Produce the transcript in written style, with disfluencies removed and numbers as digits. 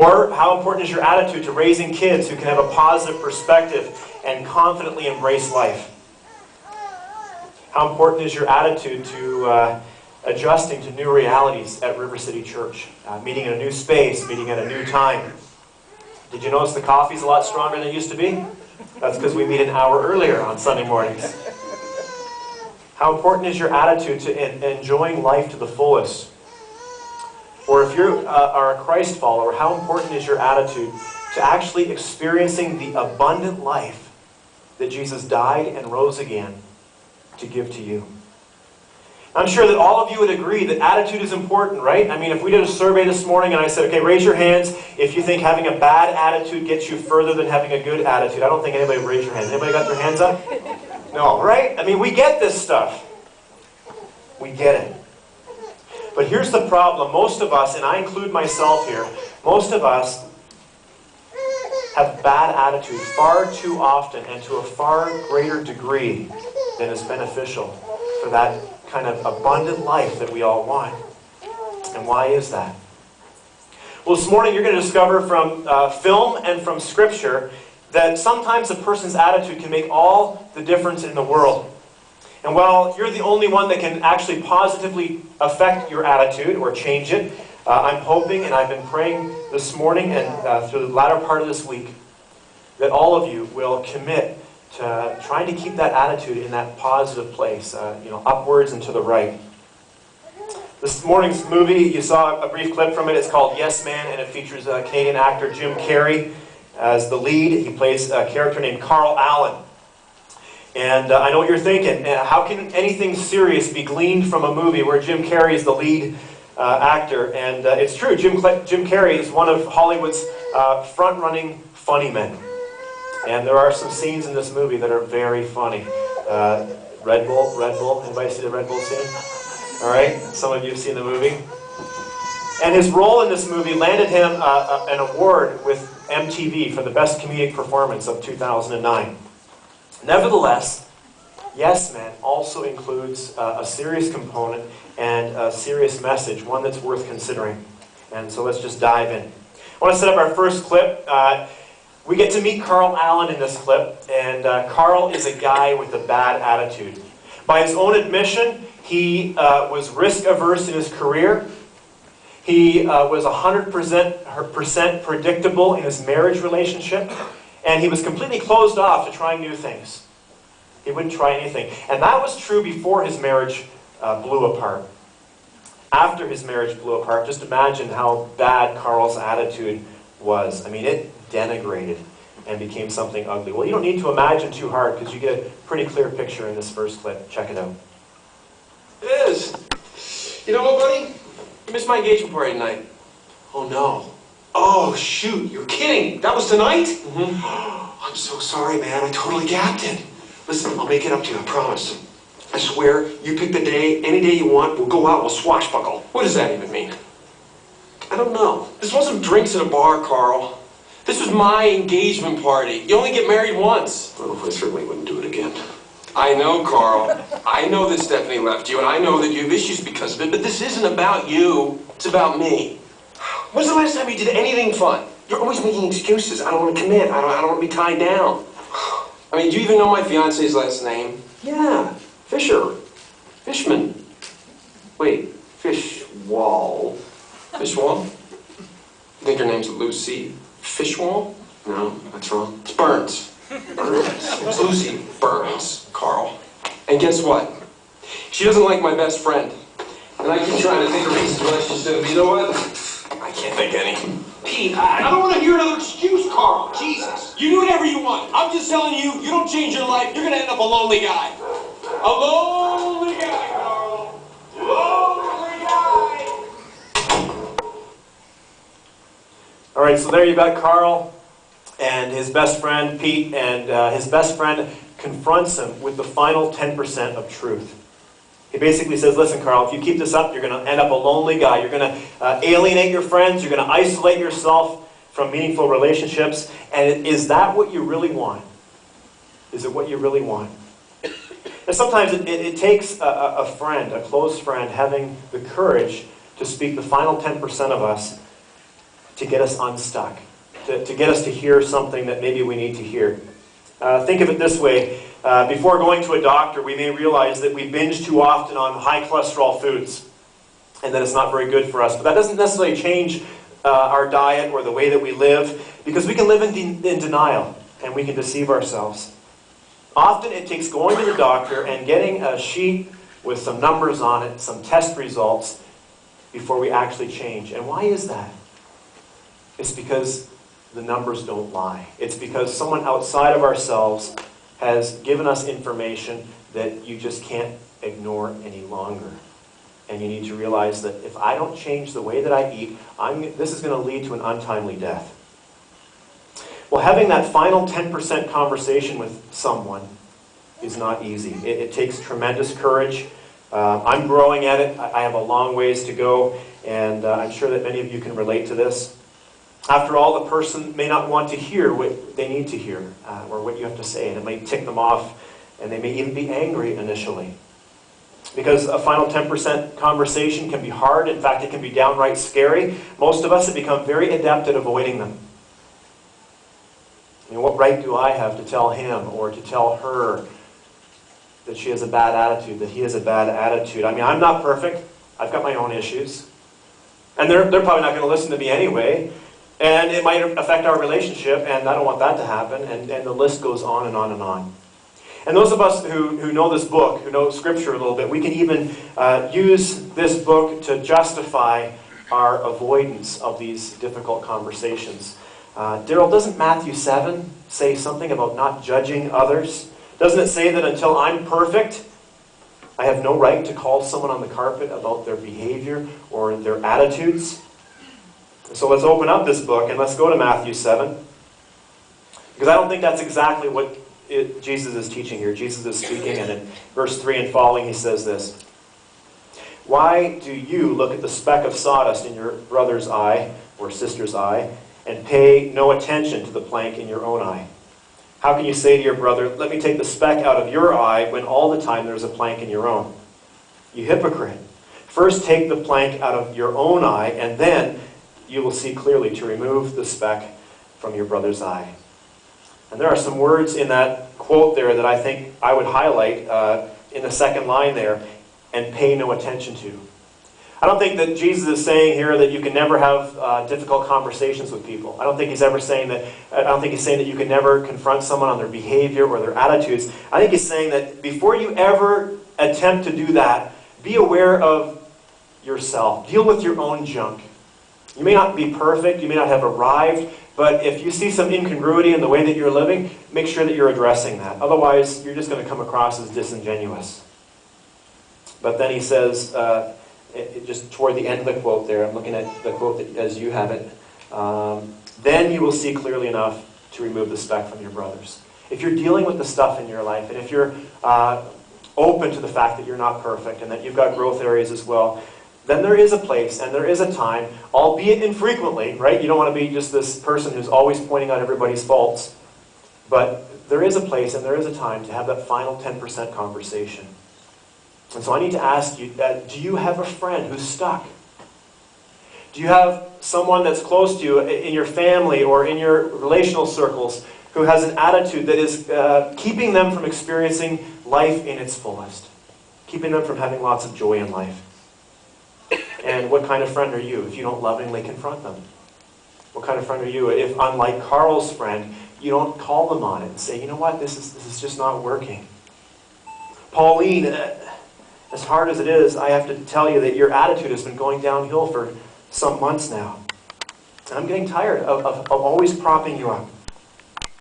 Or how important is your attitude to raising kids who can have a positive perspective and confidently embrace life? How important is your attitude to adjusting to new realities at River City Church? Meeting in a new space, meeting at a new time. Did you notice the coffee's a lot stronger than it used to be? That's because we meet an hour earlier on Sunday mornings. How important is your attitude to enjoying life to the fullest? Or if you are a Christ follower, how important is your attitude to actually experiencing the abundant life that Jesus died and rose again to give to you? I'm sure that all of you would agree that attitude is important, right? I mean, if we did a survey this morning and I said, okay, raise your hands if you think having a bad attitude gets you further than having a good attitude. I don't think anybody would raise your hands. Anybody got their hands up? No, right? I mean, we get this stuff. We get it. But here's the problem. Most of us, and I include myself here, most of us have bad attitude far too often and to a far greater degree than is beneficial for that kind of abundant life that we all want. And why is that? Well, this morning you're going to discover from film and from Scripture that sometimes a person's attitude can make all the difference in the world. And while you're the only one that can actually positively affect your attitude or change it, I'm hoping, and I've been praying this morning and through the latter part of this week, that all of you will commit to trying to keep that attitude in that positive place, upwards and to the right. This morning's movie, you saw a brief clip from it. It's called Yes Man, and it features Canadian actor Jim Carrey as the lead. He plays a character named Carl Allen. And I know what you're thinking. How can anything serious be gleaned from a movie where Jim Carrey is the lead actor? And it's true. Jim Carrey is one of Hollywood's front-running funny men. And there are some scenes in this movie that are very funny. Red Bull. Anybody see the Red Bull scene? All right, some of you have seen the movie. And his role in this movie landed him an award with MTV for the best comedic performance of 2009. Nevertheless, Yes Man also includes a serious component and a serious message, one that's worth considering. And so let's just dive in. I want to set up our first clip. We get to meet Carl Allen in this clip, and Carl is a guy with a bad attitude. By his own admission, he was risk-averse in his career. He was 100% predictable in his marriage relationship, and he was completely closed off to trying new things. He wouldn't try anything. And that was true before his marriage blew apart. After his marriage blew apart, just imagine how bad Carl's attitude was. I mean, it denigrated and became something ugly. Well, you don't need to imagine too hard because you get a pretty clear picture in this first clip. Check it out. It is. You know what, buddy? I missed my engagement party tonight. Oh, no. Oh, shoot. You're kidding. That was tonight? Mm-hmm. I'm so sorry, man. I totally gapped it. Listen, I'll make it up to you. I promise. I swear, you pick the day, any day you want. We'll go out, we'll swashbuckle. What does that even mean? I don't know. This wasn't drinks at a bar, Carl. This was my engagement party. You only get married once. Well, I certainly wouldn't do it again. I know, Carl. I know that Stephanie left you, and I know that you have issues because of it, but this isn't about you. It's about me. When's the last time you did anything fun? You're always making excuses. I don't want to commit. I don't want to be tied down. I mean, do you even know my fiance's last name? Yeah, Fisher. Fishman. Wait, Fishwall. Fishwall? You think her name's Lucy Fishwall? No, that's wrong. It's Burns. Burns. It's Lucy Burns, Carl. And guess what? She doesn't like my best friend. And I keep trying to think of reasons why she's doing it. You know what? I can't think any. Pete, I don't want to hear another excuse, Carl. Jesus. You do whatever you want. I'm just telling you, you don't change your life, you're going to end up a lonely guy. A lonely guy, Carl. Lonely guy. All right, so there you got Carl and his best friend, Pete, and his best friend confronts him with the final 10% of truth. He basically says, listen, Carl, if you keep this up, you're going to end up a lonely guy. You're going to alienate your friends. You're going to isolate yourself from meaningful relationships. And is that what you really want? Is it what you really want? And sometimes it takes a friend, a close friend, having the courage to speak the final 10% of us to get us unstuck, to get us to hear something that maybe we need to hear. Think of it this way. Before going to a doctor, we may realize that we binge too often on high cholesterol foods and that it's not very good for us. But that doesn't necessarily change our diet or the way that we live, because we can live in denial and we can deceive ourselves. Often it takes going to the doctor and getting a sheet with some numbers on it, some test results, before we actually change. And why is that? It's because the numbers don't lie. It's because someone outside of ourselves has given us information that you just can't ignore any longer. And you need to realize that if I don't change the way that I eat, this is going to lead to an untimely death. Well, having that final 10% conversation with someone is not easy. It takes tremendous courage. I'm growing at it. I have a long ways to go, and I'm sure that many of you can relate to this. After all, the person may not want to hear what they need to hear, or what you have to say, and it might tick them off, and they may even be angry initially. Because a final 10% conversation can be hard. In fact, it can be downright scary. Most of us have become very adept at avoiding them. You know, what right do I have to tell him or to tell her that she has a bad attitude, that he has a bad attitude? I mean, I'm not perfect. I've got my own issues. And they're probably not going to listen to me anyway. And it might affect our relationship, and I don't want that to happen. And the list goes on and on and on. And those of us who know this book, who know Scripture a little bit, we can even use this book to justify our avoidance of these difficult conversations. Daryl, doesn't Matthew 7 say something about not judging others? Doesn't it say that until I'm perfect, I have no right to call someone on the carpet about their behavior or their attitudes? So let's open up this book and let's go to Matthew 7. Because I don't think that's exactly what Jesus is teaching here. Jesus is speaking, and in verse 3 and following he says this: "Why do you look at the speck of sawdust in your brother's eye or sister's eye and pay no attention to the plank in your own eye? How can you say to your brother, 'Let me take the speck out of your eye,' when all the time there's a plank in your own? You hypocrite! First take the plank out of your own eye, and then you will see clearly to remove the speck from your brother's eye." And there are some words in that quote there that I think I would highlight in the second line there, "and pay no attention to." I don't think that Jesus is saying here that you can never have difficult conversations with people. I don't think he's ever saying that. I don't think he's saying that you can never confront someone on their behavior or their attitudes. I think he's saying that before you ever attempt to do that, be aware of yourself. Deal with your own junk. You may not be perfect, you may not have arrived, but if you see some incongruity in the way that you're living, make sure that you're addressing that. Otherwise, you're just going to come across as disingenuous. But then he says, just toward the end of the quote there, I'm looking at the quote as you have it, "Then you will see clearly enough to remove the speck from your brothers." If you're dealing with the stuff in your life, and if you're open to the fact that you're not perfect and that you've got growth areas as well, then there is a place and there is a time, albeit infrequently, right? You don't want to be just this person who's always pointing out everybody's faults. But there is a place and there is a time to have that final 10% conversation. And so I need to ask you, do you have a friend who's stuck? Do you have someone that's close to you in your family or in your relational circles who has an attitude that is keeping them from experiencing life in its fullest? Keeping them from having lots of joy in life? And what kind of friend are you if you don't lovingly confront them? What kind of friend are you if, unlike Carl's friend, you don't call them on it and say, you know what, this is just not working? Pauline, as hard as it is, I have to tell you that your attitude has been going downhill for some months now. And I'm getting tired of always propping you up.